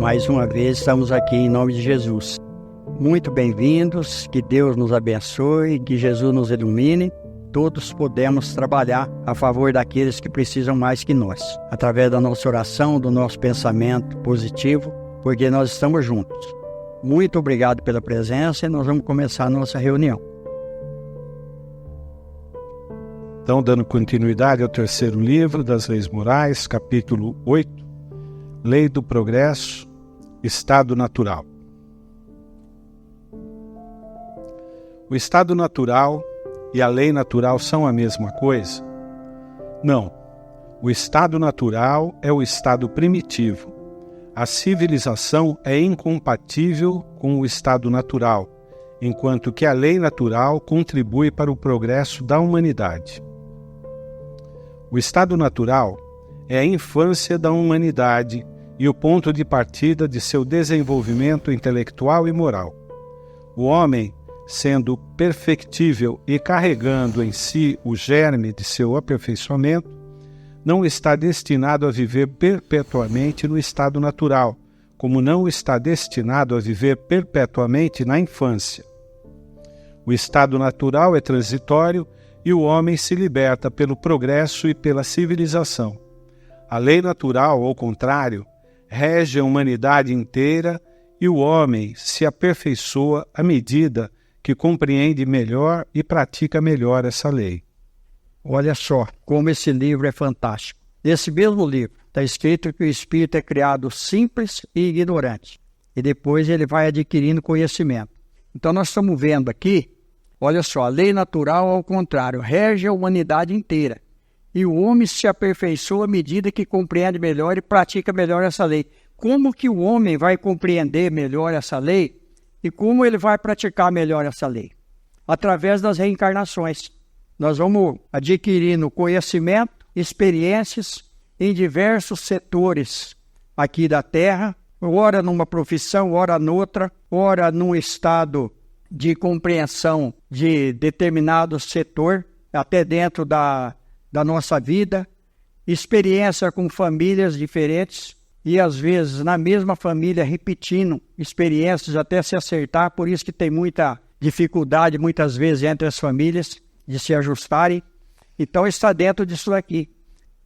Mais uma vez estamos aqui em nome de Jesus. Muito bem-vindos, que Deus nos abençoe, que Jesus nos ilumine. Todos podemos trabalhar a favor daqueles que precisam mais que nós, através da nossa oração, do nosso pensamento positivo, porque nós estamos juntos. Muito obrigado pela presença e nós vamos começar a nossa reunião. Então, dando continuidade ao terceiro livro das Leis Morais, capítulo 8, Lei do Progresso, Estado Natural. O estado natural e a lei natural são a mesma coisa? Não. O estado natural é o estado primitivo. A civilização é incompatível com o estado natural, enquanto que a lei natural contribui para o progresso da humanidade. O estado natural é a infância da humanidade e o ponto de partida de seu desenvolvimento intelectual e moral. O homem, sendo perfectível e carregando em si o germe de seu aperfeiçoamento, não está destinado a viver perpetuamente no estado natural, como não está destinado a viver perpetuamente na infância. O estado natural é transitório e o homem se liberta pelo progresso e pela civilização. A lei natural, ao contrário, rege a humanidade inteira e o homem se aperfeiçoa à medida que compreende melhor e pratica melhor essa lei. Olha só como esse livro é fantástico. Nesse mesmo livro está escrito que o espírito é criado simples e ignorante. E depois ele vai adquirindo conhecimento. Então nós estamos vendo aqui, olha só, a lei natural, ao contrário, rege a humanidade inteira. E o homem se aperfeiçoa à medida que compreende melhor e pratica melhor essa lei. Como que o homem vai compreender melhor essa lei e como ele vai praticar melhor essa lei? Através das reencarnações. Nós vamos adquirindo conhecimento, experiências em diversos setores aqui da Terra, ora numa profissão, ora noutra, ora num estado de compreensão de determinado setor, até dentro da nossa vida, experiência com famílias diferentes e às vezes na mesma família repetindo experiências até se acertar, por isso que tem muita dificuldade muitas vezes entre as famílias de se ajustarem. Então está dentro disso aqui.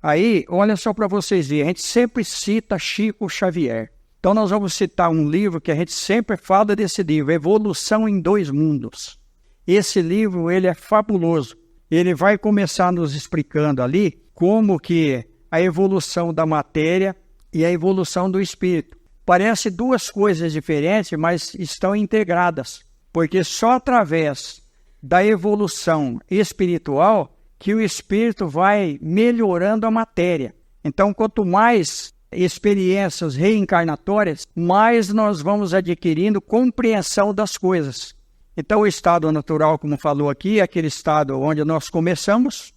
Aí, olha só para vocês verem, a gente sempre cita Chico Xavier. Então nós vamos citar um livro que a gente sempre fala desse livro, Evolução em Dois Mundos. Esse livro, ele é fabuloso. Ele vai começar nos explicando ali como que a evolução da matéria e a evolução do espírito. Parece duas coisas diferentes, mas estão integradas. Porque só através da evolução espiritual que o espírito vai melhorando a matéria. Então, quanto mais experiências reencarnatórias, mais nós vamos adquirindo compreensão das coisas. Então, o estado natural, como falou aqui, é aquele estado onde nós começamos,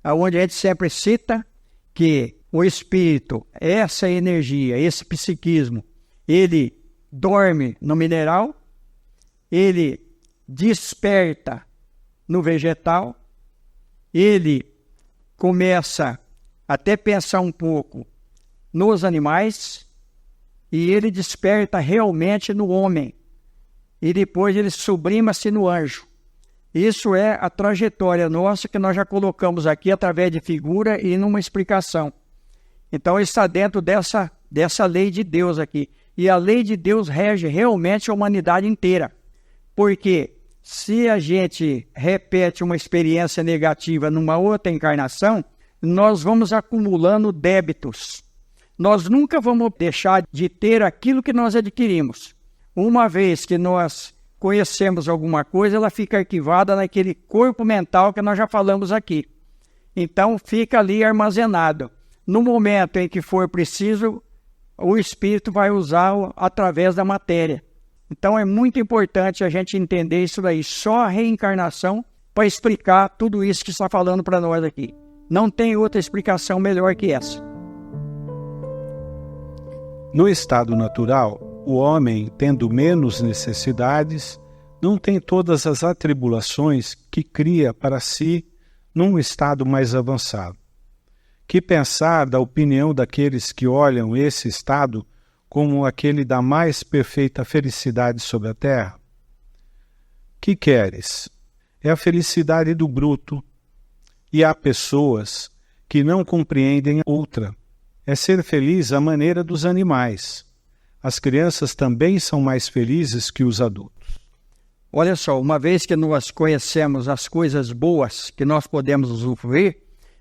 onde a gente sempre cita que o espírito, essa energia, esse psiquismo, ele dorme no mineral, ele desperta no vegetal, ele começa até pensar um pouco nos animais e ele desperta realmente no homem. E depois ele sublima-se no anjo. Isso é a trajetória nossa que nós já colocamos aqui através de figura e numa explicação. Então está dentro dessa lei de Deus aqui. E a lei de Deus rege realmente a humanidade inteira. Porque se a gente repete uma experiência negativa numa outra encarnação, nós vamos acumulando débitos. Nós nunca vamos deixar de ter aquilo que nós adquirimos. Uma vez que nós conhecemos alguma coisa, ela fica arquivada naquele corpo mental que nós já falamos aqui. Então, fica ali armazenado. No momento em que for preciso, o espírito vai usar através da matéria. Então, é muito importante a gente entender isso daí. Só a reencarnação para explicar tudo isso que está falando para nós aqui. Não tem outra explicação melhor que essa. No estado natural, o homem, tendo menos necessidades, não tem todas as atribulações que cria para si num estado mais avançado. Que pensar da opinião daqueles que olham esse estado como aquele da mais perfeita felicidade sobre a terra? Que queres? É a felicidade do bruto, e há pessoas que não compreendem outra. É ser feliz à maneira dos animais. As crianças também são mais felizes que os adultos. Olha só, uma vez que nós conhecemos as coisas boas que nós podemos usufruir,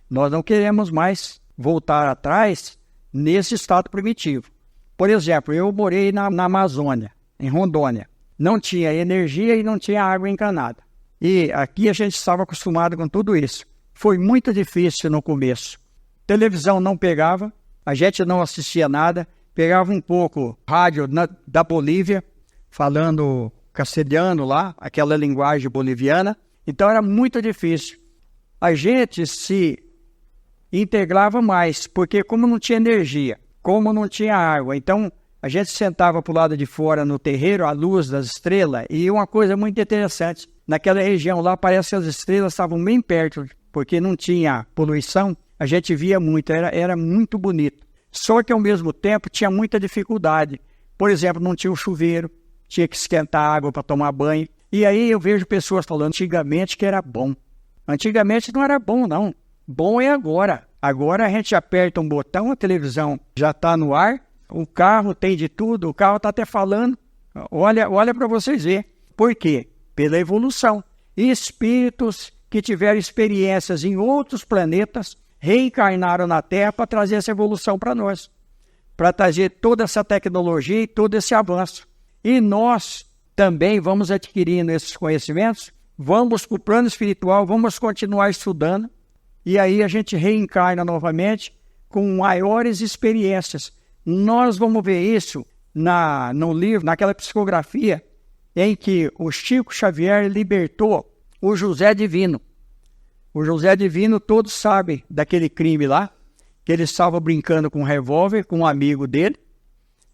nós não queremos mais voltar atrás nesse estado primitivo. Por exemplo, eu morei na Amazônia, em Rondônia. Não tinha energia e não tinha água encanada. E aqui a gente estava acostumado com tudo isso. Foi muito difícil no começo. Televisão não pegava, a gente não assistia nada, pegava um pouco rádio da Bolívia, falando castelhano lá, aquela linguagem boliviana. Então era muito difícil. A gente se integrava mais, porque como não tinha energia, como não tinha água, então a gente sentava para o lado de fora no terreiro, à luz das estrelas, e uma coisa muito interessante, naquela região lá parece que as estrelas estavam bem perto, porque não tinha poluição, a gente via muito, era muito bonito. Só que ao mesmo tempo tinha muita dificuldade. Por exemplo, não tinha um chuveiro, tinha que esquentar água para tomar banho. E aí eu vejo pessoas falando antigamente que era bom. Antigamente não era bom, não. Bom é agora. Agora a gente aperta um botão, a televisão já está no ar, o carro tem de tudo, o carro está até falando. Olha para vocês verem. Por quê? Pela evolução. E espíritos que tiveram experiências em outros planetas reencarnaram na Terra para trazer essa evolução para nós. Para trazer toda essa tecnologia e todo esse avanço. E nós também vamos adquirindo esses conhecimentos, vamos para o plano espiritual, vamos continuar estudando, e aí a gente reencarna novamente com maiores experiências. Nós vamos ver isso no livro, naquela psicografia, em que o Chico Xavier libertou o José Divino. O José Divino, todos sabem daquele crime lá, que ele estava brincando com um revólver com um amigo dele,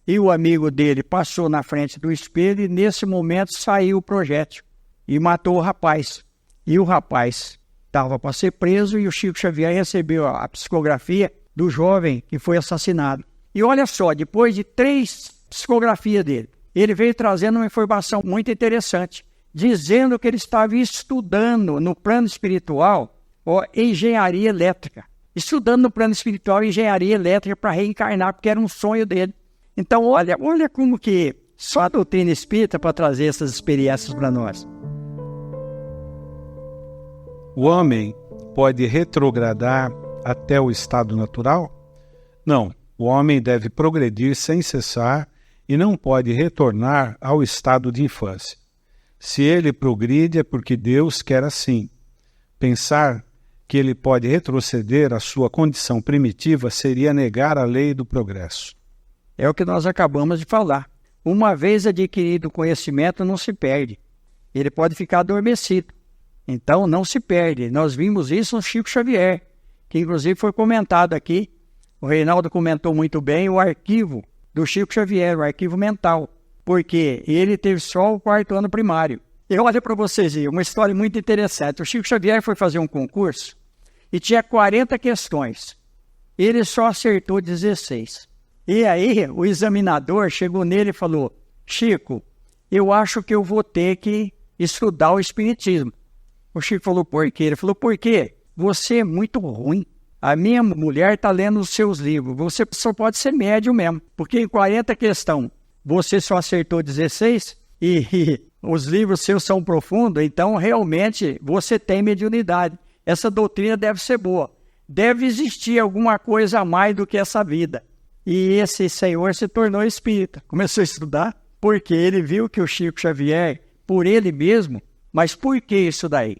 e o amigo dele passou na frente do espelho e nesse momento saiu o projétil e matou o rapaz. E o rapaz estava para ser preso e o Chico Xavier recebeu a psicografia do jovem que foi assassinado. E olha só, depois de 3 psicografias dele, ele veio trazendo uma informação muito interessante, dizendo que ele estava estudando no plano espiritual engenharia elétrica. Estudando no plano espiritual engenharia elétrica para reencarnar, porque era um sonho dele. Então, olha como que só a doutrina espírita para trazer essas experiências para nós. O homem pode retrogradar até o estado natural? Não, o homem deve progredir sem cessar e não pode retornar ao estado de infância. Se ele progride é porque Deus quer assim. Pensar que ele pode retroceder à sua condição primitiva seria negar a lei do progresso. É o que nós acabamos de falar. Uma vez adquirido o conhecimento, não se perde. Ele pode ficar adormecido. Então, não se perde. Nós vimos isso no Chico Xavier, que inclusive foi comentado aqui. O Reinaldo comentou muito bem o arquivo do Chico Xavier, o arquivo mental, porque ele teve só o 4º ano primário. E olha para vocês aí, uma história muito interessante. O Chico Xavier foi fazer um concurso e tinha 40 questões. Ele só acertou 16. E aí o examinador chegou nele e falou: Chico, eu acho que eu vou ter que estudar o Espiritismo. O Chico falou: por quê? Ele falou: por quê? Você é muito ruim. A minha mulher está lendo os seus livros. Você só pode ser médium mesmo. Porque em 40 questões você só acertou 16 e os livros seus são profundos. Então realmente você tem mediunidade. Essa doutrina deve ser boa. Deve existir alguma coisa a mais do que essa vida. E esse senhor se tornou espírita. Começou a estudar porque ele viu que o Chico Xavier, por ele mesmo, mas por que isso daí?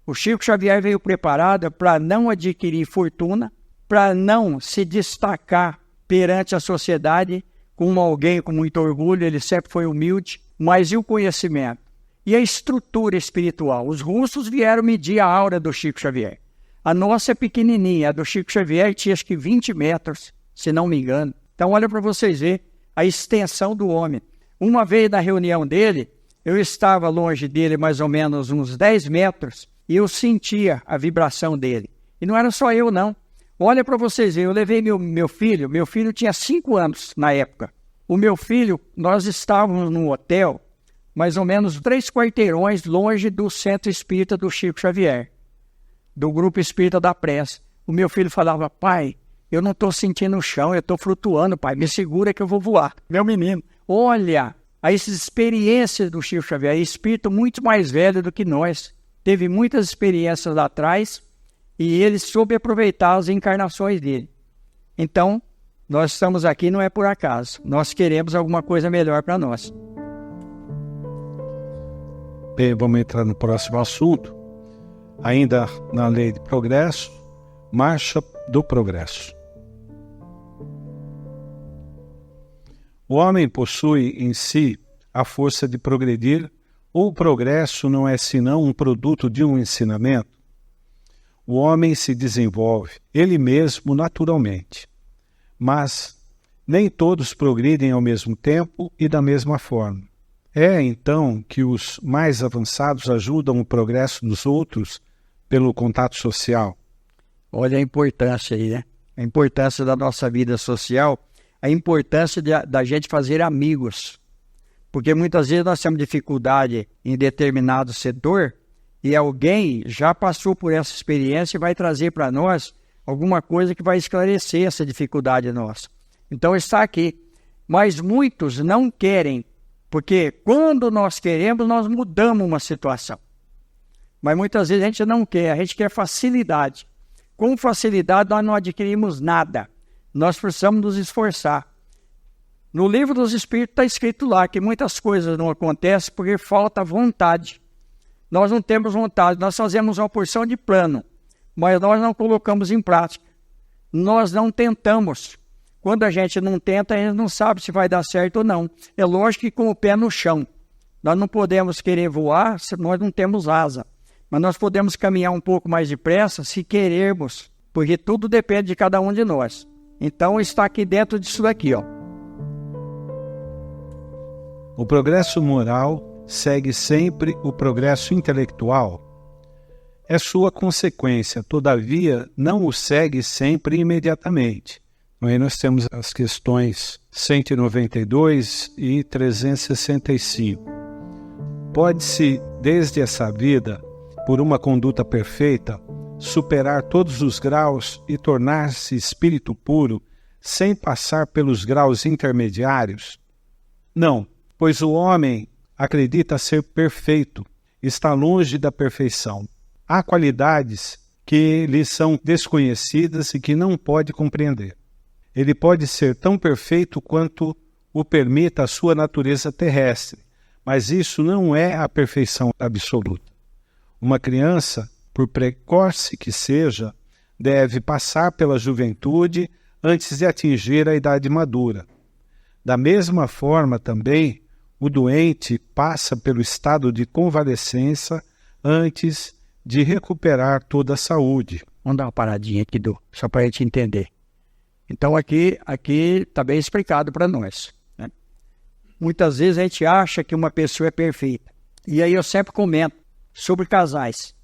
O Chico Xavier veio preparado para não adquirir fortuna, para não se destacar perante a sociedade como alguém com muito orgulho, ele sempre foi humilde, mas e o conhecimento? E a estrutura espiritual? Os russos vieram medir a aura do Chico Xavier. A nossa é pequenininha, a do Chico Xavier tinha acho que 20 metros, se não me engano. Então olha para vocês verem a extensão do homem. Uma vez na reunião dele, eu estava longe dele mais ou menos uns 10 metros e eu sentia a vibração dele. E não era só eu não. Olha para vocês verem, eu levei meu filho tinha 5 anos na época. O meu filho, nós estávamos num hotel, mais ou menos 3 quarteirões longe do Centro Espírita do Chico Xavier, do Grupo Espírita da Prece. O meu filho falava: pai, eu não estou sentindo o chão, eu estou flutuando, pai, me segura que eu vou voar. Meu menino, olha, as experiências do Chico Xavier, espírito muito mais velho do que nós, teve muitas experiências lá atrás e ele soube aproveitar as encarnações dele. Então, nós estamos aqui não é por acaso, nós queremos alguma coisa melhor para nós. Bem, vamos entrar no próximo assunto, ainda na lei de progresso, marcha do progresso. O homem possui em si a força de progredir, ou o progresso não é senão um produto de um ensinamento? O homem se desenvolve ele mesmo naturalmente, mas nem todos progridem ao mesmo tempo e da mesma forma. É então que os mais avançados ajudam o progresso dos outros pelo contato social. Olha a importância aí, né? A importância da nossa vida social, a importância da gente fazer amigos. Porque muitas vezes nós temos dificuldade em determinado setor e alguém já passou por essa experiência e vai trazer para nós alguma coisa que vai esclarecer essa dificuldade nossa. Então está aqui. Mas muitos não querem, porque quando nós queremos, nós mudamos uma situação. Mas muitas vezes a gente não quer, a gente quer facilidade. Com facilidade nós não adquirimos nada. Nós precisamos nos esforçar. No livro dos Espíritos está escrito lá que muitas coisas não acontecem porque falta vontade. Nós não temos vontade, nós fazemos uma porção de plano, mas nós não colocamos em prática. Nós não tentamos. Quando a gente não tenta, a gente não sabe se vai dar certo ou não. É lógico que com o pé no chão. Nós não podemos querer voar se nós não temos asa. Mas nós podemos caminhar um pouco mais depressa se querermos, porque tudo depende de cada um de nós. Então está aqui dentro disso daqui, ó. O progresso moral segue sempre o progresso intelectual. É sua consequência, todavia, não o segue sempre imediatamente. Aí nós temos as questões 192 e 365. Pode-se, desde essa vida, por uma conduta perfeita, superar todos os graus e tornar-se espírito puro, sem passar pelos graus intermediários? Não, pois o homem acredita ser perfeito, está longe da perfeição. Há qualidades que lhe são desconhecidas e que não pode compreender. Ele pode ser tão perfeito quanto o permita a sua natureza terrestre, mas isso não é a perfeição absoluta. Uma criança, por precoce que seja, deve passar pela juventude antes de atingir a idade madura. Da mesma forma também, o doente passa pelo estado de convalescença antes de recuperar toda a saúde. Vamos dar uma paradinha aqui, só para a gente entender. Então aqui está bem explicado para nós, né? Muitas vezes a gente acha que uma pessoa é perfeita. E aí eu sempre comento sobre casais.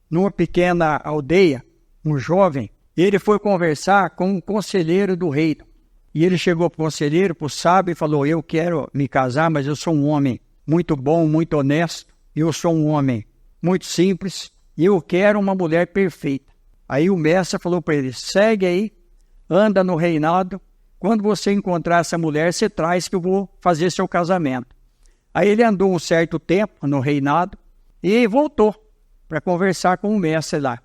Numa pequena aldeia, um jovem, ele foi conversar com um conselheiro do reino. E ele chegou para o conselheiro, para o sábio, e falou: eu quero me casar, mas eu sou um homem muito bom, muito honesto. Eu sou um homem muito simples e eu quero uma mulher perfeita. Aí o mestre falou para ele: segue aí, anda no reinado. Quando você encontrar essa mulher, você traz que eu vou fazer seu casamento. Aí ele andou um certo tempo no reinado e voltou para conversar com o mestre lá,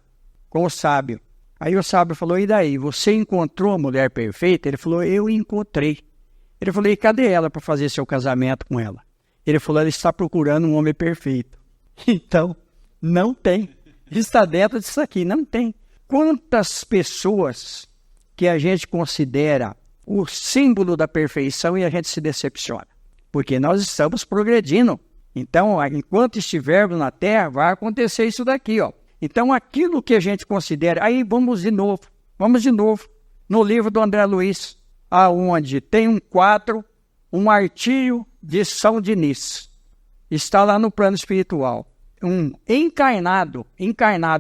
com o sábio. Aí o sábio falou: e daí, você encontrou a mulher perfeita? Ele falou: eu encontrei. Ele falou: e cadê ela para fazer seu casamento com ela? Ele falou: ela está procurando um homem perfeito. Então, não tem. Está dentro disso aqui, não tem. Quantas pessoas que a gente considera o símbolo da perfeição e a gente se decepciona? Porque nós estamos progredindo. Então, enquanto estivermos na Terra, vai acontecer isso daqui, ó. Então, aquilo que a gente considera... Aí, vamos de novo. No livro do André Luiz, aonde tem um quadro, um martírio de São Diniz. Está lá no plano espiritual. Um encarnado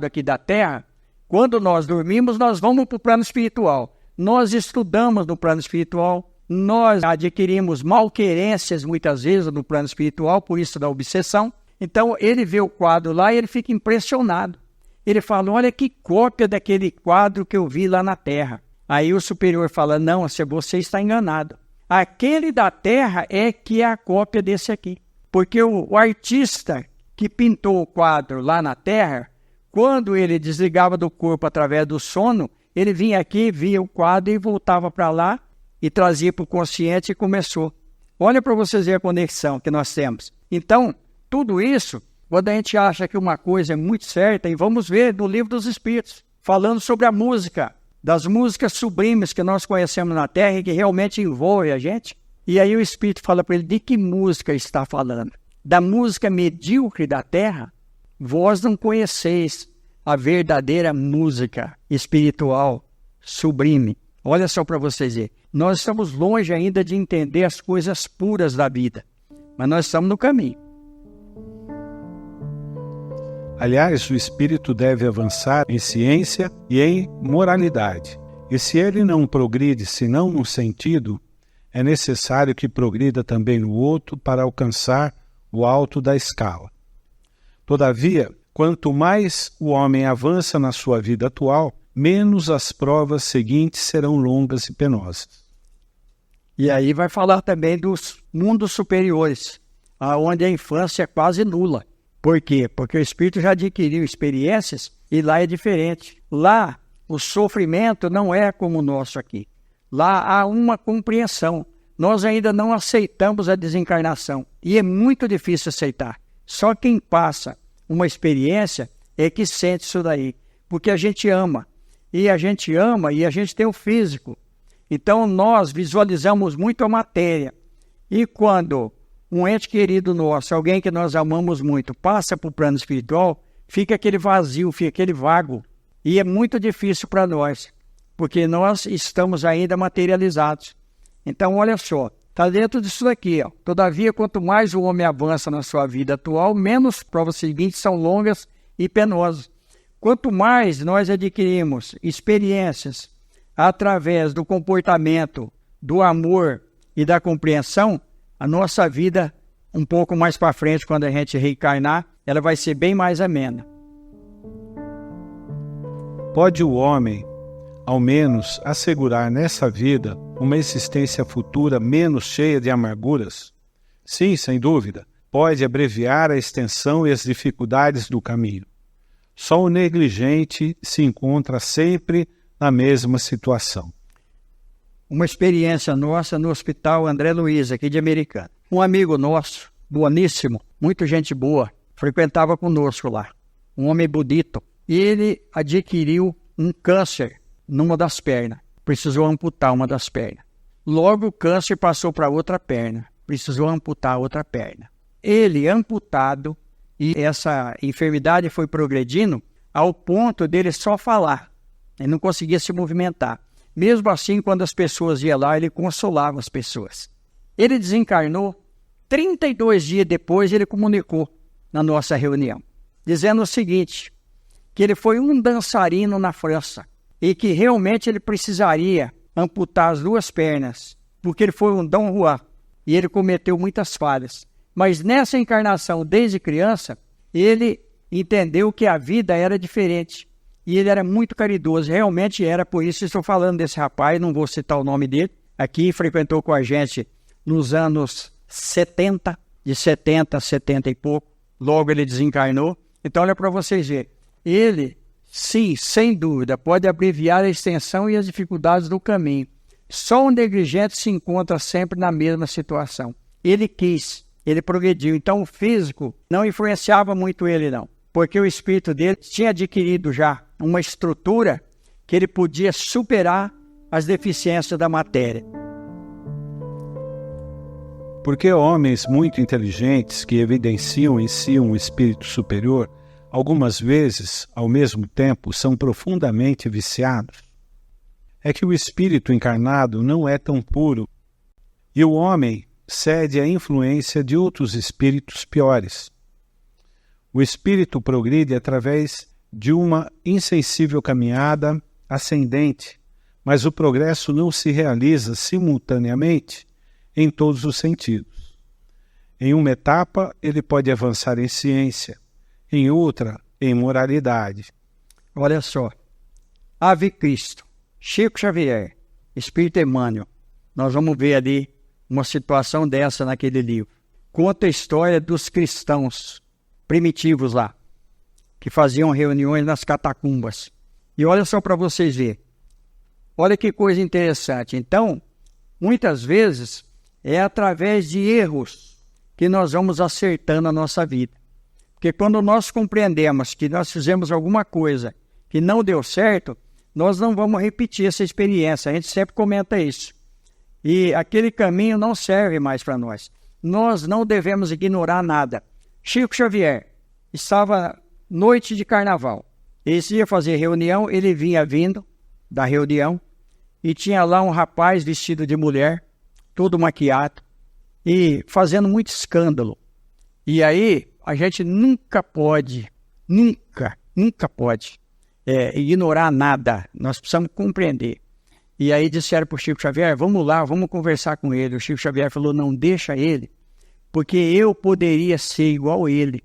aqui da Terra, quando nós dormimos, nós vamos para o plano espiritual. Nós estudamos no plano espiritual, nós adquirimos malquerências muitas vezes no plano espiritual, por isso da obsessão. Então ele vê o quadro lá e ele fica impressionado. Ele fala, olha que cópia daquele quadro que eu vi lá na Terra. Aí o superior fala, não, você está enganado. Aquele da Terra é que é a cópia desse aqui. Porque o artista que pintou o quadro lá na Terra, quando ele desligava do corpo através do sono, ele vinha aqui, via o quadro e voltava para lá e trazia para o consciente e começou. Olha para vocês verem a conexão que nós temos. Então, tudo isso, quando a gente acha que uma coisa é muito certa, e vamos ver no Livro dos Espíritos, falando sobre a música, das músicas sublimes que nós conhecemos na Terra e que realmente envolvem a gente. E aí o Espírito fala para ele, de que música está falando? Da música medíocre da Terra? Vós não conheceis a verdadeira música espiritual sublime. Olha só para vocês verem. Nós estamos longe ainda de entender as coisas puras da vida, mas nós estamos no caminho. Aliás, o espírito deve avançar em ciência e em moralidade. E se ele não progride senão num sentido, é necessário que progrida também no outro para alcançar o alto da escala. Todavia, quanto mais o homem avança na sua vida atual, menos as provas seguintes serão longas e penosas. E aí vai falar também dos mundos superiores, onde a infância é quase nula. Por quê? Porque o espírito já adquiriu experiências e lá é diferente. Lá, o sofrimento não é como o nosso aqui. Lá há uma compreensão. Nós ainda não aceitamos a desencarnação e é muito difícil aceitar. Só quem passa uma experiência é que sente isso daí, porque a gente ama. E a gente ama e a gente tem o físico. Então nós visualizamos muito a matéria. E quando um ente querido nosso, alguém que nós amamos muito, passa para o plano espiritual, fica aquele vazio, fica aquele vago. E é muito difícil para nós, porque nós estamos ainda materializados. Então, olha só, está dentro disso daqui. Ó. Todavia, quanto mais o homem avança na sua vida atual, menos provas seguintes são longas e penosas. Quanto mais nós adquirimos experiências através do comportamento, do amor e da compreensão, a nossa vida, um pouco mais para frente, quando a gente reencarnar, ela vai ser bem mais amena. Pode o homem, ao menos, assegurar nessa vida uma existência futura menos cheia de amarguras? Sim, sem dúvida. Pode abreviar a extensão e as dificuldades do caminho. Só o negligente se encontra sempre na mesma situação. Uma experiência nossa no Hospital André Luiz, aqui de Americana. Um amigo nosso, boníssimo, muito gente boa, frequentava conosco lá. Um homem bonito. E ele adquiriu um câncer numa das pernas. Precisou amputar uma das pernas. Logo o câncer passou para outra perna. Precisou amputar a outra perna. Ele amputado, e essa enfermidade foi progredindo ao ponto dele só falar. Ele não conseguia se movimentar. Mesmo assim, quando as pessoas iam lá, ele consolava as pessoas. Ele desencarnou, 32 dias depois ele comunicou na nossa reunião, dizendo o seguinte, que ele foi um dançarino na França e que realmente ele precisaria amputar as duas pernas, porque ele foi um Dom Juan e ele cometeu muitas falhas. Mas nessa encarnação, desde criança, ele entendeu que a vida era diferente. E ele era muito caridoso, realmente era, por isso estou falando desse rapaz, não vou citar o nome dele. Aqui frequentou com a gente nos anos 70, de 70 a 70 e pouco. Logo ele desencarnou. Então olha para vocês verem. Ele, sim, sem dúvida, pode abreviar a extensão e as dificuldades do caminho. Só um negligente se encontra sempre na mesma situação. Ele quis, ele progrediu. Então o físico não influenciava muito ele não. Porque o espírito dele tinha adquirido já uma estrutura que ele podia superar as deficiências da matéria. Porque homens muito inteligentes que evidenciam em si um espírito superior, algumas vezes, ao mesmo tempo, são profundamente viciados. É que o espírito encarnado não é tão puro e o homem cede à influência de outros espíritos piores. O espírito progride através de uma insensível caminhada ascendente, Mas o progresso não se realiza simultaneamente em todos os sentidos. Em uma etapa, ele pode avançar em ciência, em outra, em moralidade. Olha só, Ave Cristo, Chico Xavier, Espírito Emmanuel, nós vamos ver ali uma situação dessa naquele livro. Conta a história dos cristãos primitivos lá, que faziam reuniões nas catacumbas. E olha só para vocês verem. Olha que coisa interessante. Então, muitas vezes, é através de erros que nós vamos acertando a nossa vida. Porque quando nós compreendemos que nós fizemos alguma coisa que não deu certo, nós não vamos repetir essa experiência. A gente sempre comenta isso. E aquele caminho não serve mais para nós. Nós não devemos ignorar nada. Chico Xavier estava noite de carnaval. Ele ia fazer reunião, ele vinha vindo da reunião e tinha lá um rapaz vestido de mulher, todo maquiado e fazendo muito escândalo. E aí a gente nunca pode ignorar nada. Nós precisamos compreender. E aí disseram para o Chico Xavier, vamos lá, vamos conversar com ele. O Chico Xavier falou, não, deixa ele, porque eu poderia ser igual ele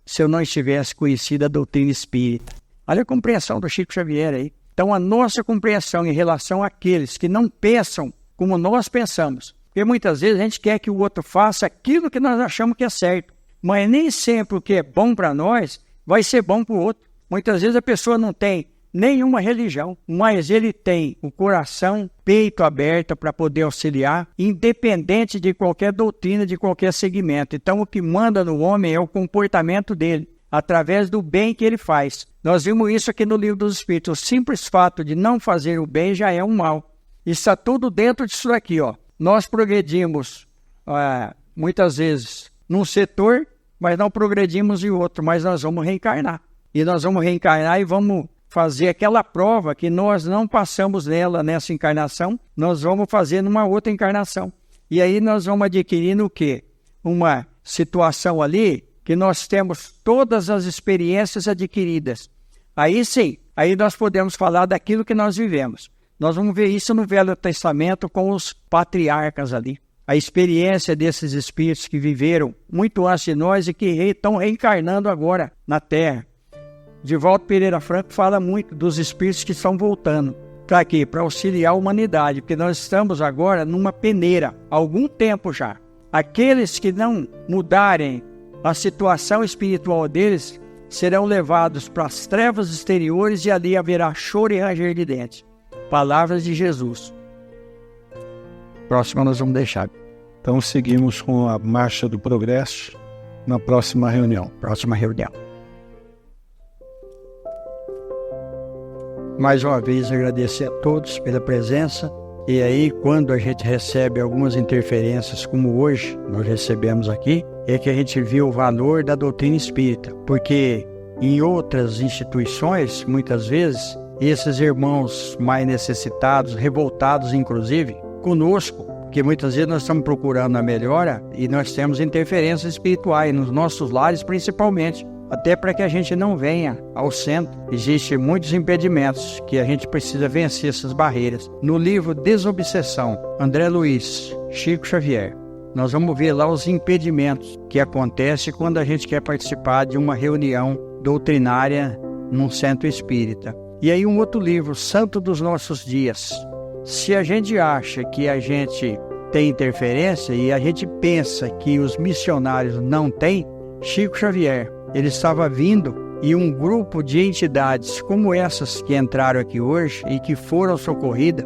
se eu não estivesse conhecido a doutrina espírita. Olha a compreensão do Chico Xavier aí. Então, a nossa compreensão em relação àqueles que não pensam como nós pensamos, porque muitas vezes a gente quer que o outro faça aquilo que nós achamos que é certo, mas nem sempre o que é bom para nós vai ser bom para o outro. Muitas vezes a pessoa não tem nenhuma religião, mas ele tem o coração, peito aberto para poder auxiliar, independente de qualquer doutrina, de qualquer segmento. Então, o que manda no homem é o comportamento dele, através do bem que ele faz. Nós vimos isso aqui no Livro dos Espíritos. O simples fato de não fazer o bem já é um mal. Está tudo dentro disso daqui, ó. Nós progredimos, muitas vezes, num setor, mas não progredimos em outro, mas nós vamos reencarnar. E nós vamos reencarnar e vamos fazer aquela prova que nós não passamos nessa encarnação, nós vamos fazer numa outra encarnação. E aí nós vamos adquirindo o quê? Uma situação ali que nós temos todas as experiências adquiridas. Aí sim, aí nós podemos falar daquilo que nós vivemos. Nós vamos ver isso no Velho Testamento com os patriarcas ali. A experiência desses espíritos que viveram muito antes de nós e que estão reencarnando agora na Terra. Divaldo Pereira Franco fala muito dos espíritos que estão voltando. Para quê? Para auxiliar a humanidade, porque nós estamos agora numa peneira, há algum tempo já. Aqueles que não mudarem a situação espiritual deles serão levados para as trevas exteriores e ali haverá choro e ranger de dentes. Palavras de Jesus. Próxima nós vamos deixar. Então seguimos com a marcha do progresso na próxima reunião. Próxima reunião. Mais uma vez agradecer a todos pela presença. E aí, quando a gente recebe algumas interferências, como hoje nós recebemos aqui, é que a gente vê o valor da doutrina espírita. Porque em outras instituições, muitas vezes, esses irmãos mais necessitados, revoltados inclusive, conosco, porque muitas vezes nós estamos procurando a melhora e nós temos interferências espirituais, nos nossos lares principalmente. Até para que a gente não venha ao centro, existem muitos impedimentos que a gente precisa vencer essas barreiras. No livro Desobsessão, André Luiz, Chico Xavier, nós vamos ver lá os impedimentos que acontecem quando a gente quer participar de uma reunião doutrinária num centro espírita. E aí um outro livro, Santo dos Nossos Dias. Se a gente acha que a gente tem interferência e a gente pensa que os missionários não têm, Chico Xavier, ele estava vindo e um grupo de entidades como essas que entraram aqui hoje e que foram socorridas,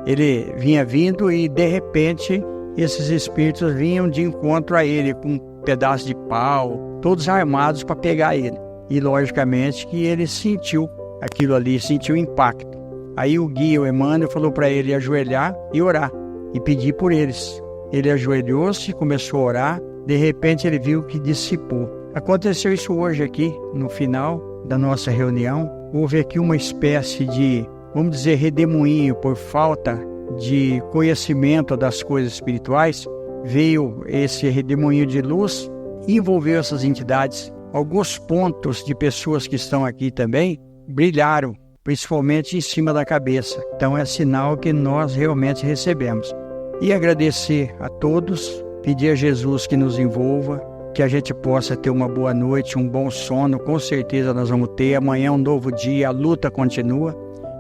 ele vinha vindo e de repente esses espíritos vinham de encontro a ele com um pedaço de pau, todos armados para pegar ele. E logicamente que ele sentiu aquilo ali, sentiu o impacto. Aí o guia, o Emmanuel, falou para ele ajoelhar e orar e pedir por eles. Ele ajoelhou-se, começou a orar, de repente ele viu que dissipou. Aconteceu isso hoje aqui, no final da nossa reunião. Houve aqui uma espécie de, vamos dizer, redemoinho por falta de conhecimento das coisas espirituais. Veio esse redemoinho de luz e envolveu essas entidades. Alguns pontos de pessoas que estão aqui também brilharam, principalmente em cima da cabeça. Então é sinal que nós realmente recebemos. E agradecer a todos, pedir a Jesus que nos envolva, que a gente possa ter uma boa noite, um bom sono, com certeza nós vamos ter. Amanhã é um novo dia, a luta continua,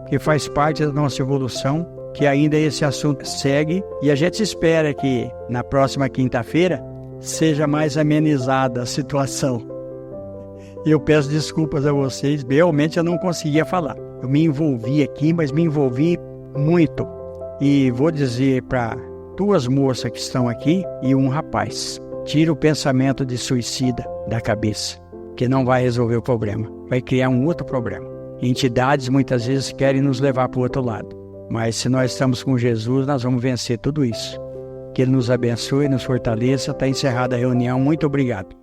que faz parte da nossa evolução, que ainda esse assunto segue, e a gente espera que na próxima quinta-feira seja mais amenizada a situação. E eu peço desculpas a vocês, realmente eu não conseguia falar. Eu me envolvi aqui, mas me envolvi muito. E vou dizer para 2 moças que estão aqui e um rapaz: tira o pensamento de suicida da cabeça, que não vai resolver o problema, vai criar um outro problema. Entidades muitas vezes querem nos levar para o outro lado, mas se nós estamos com Jesus, nós vamos vencer tudo isso. Que Ele nos abençoe e nos fortaleça. Está encerrada a reunião. Muito obrigado.